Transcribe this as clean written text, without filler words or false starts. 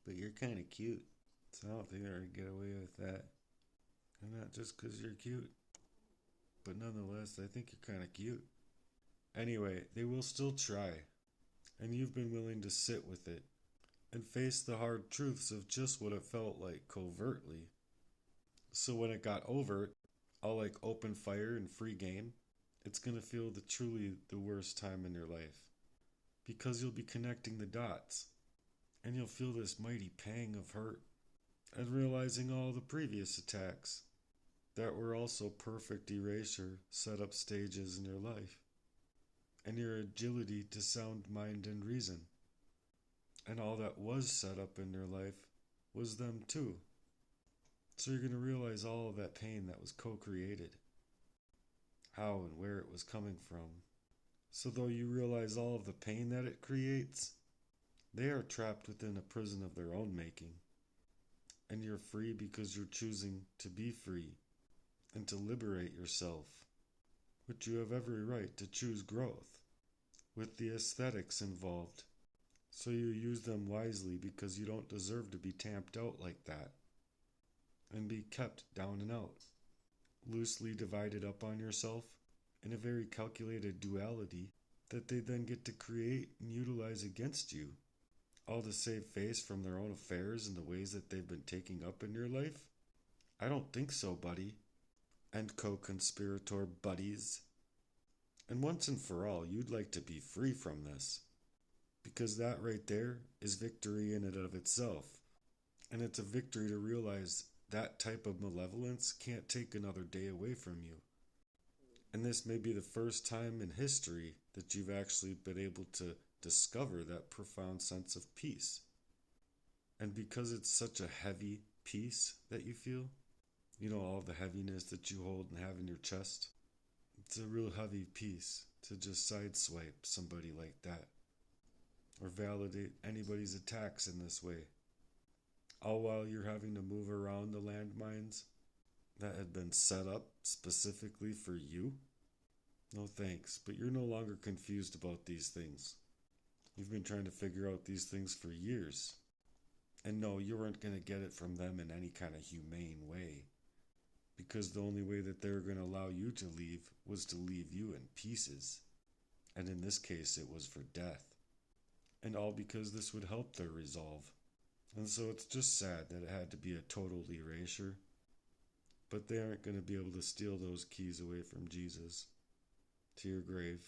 but you're kind of cute. So I don't think they're going to get away with that. And not just because you're cute, but nonetheless, I think you're kind of cute. Anyway, they will still try, and you've been willing to sit with it and face the hard truths of just what it felt like covertly. So when it got overt, all like open fire and free game, it's gonna feel truly the worst time in your life. Because you'll be connecting the dots, and you'll feel this mighty pang of hurt, and realizing all the previous attacks that were also perfect erasure set up stages in your life, and your agility to sound mind and reason. And all that was set up in your life was them too. So you're going to realize all of that pain that was co created, how and where it was coming from. So, though you realize all of the pain that it creates, they are trapped within a prison of their own making. And you're free because you're choosing to be free and to liberate yourself, which you have every right to choose growth, with the aesthetics involved. So you use them wisely because you don't deserve to be tamped out like that and be kept down and out, loosely divided up on yourself in a very calculated duality that they then get to create and utilize against you, all to save face from their own affairs and the ways that they've been taking up in your life? I don't think so, buddy. And co-conspirator buddies. And once and for all, you'd like to be free from this. Because that right there is victory in and of itself. And it's a victory to realize that type of malevolence can't take another day away from you. And this may be the first time in history that you've actually been able to discover that profound sense of peace. And because it's such a heavy peace that you feel, you know, all the heaviness that you hold and have in your chest, it's a real heavy peace to just sideswipe somebody like that or validate anybody's attacks in this way, all while you're having to move around the landmines that had been set up specifically for you. No thanks, but you're no longer confused about these things. You've been trying to figure out these things for years. And no, you weren't going to get it from them in any kind of humane way. Because the only way that they were going to allow you to leave was to leave you in pieces. And in this case, it was for death. And all because this would help their resolve. And so it's just sad that it had to be a total erasure. But they aren't going to be able to steal those keys away from Jesus to your grave.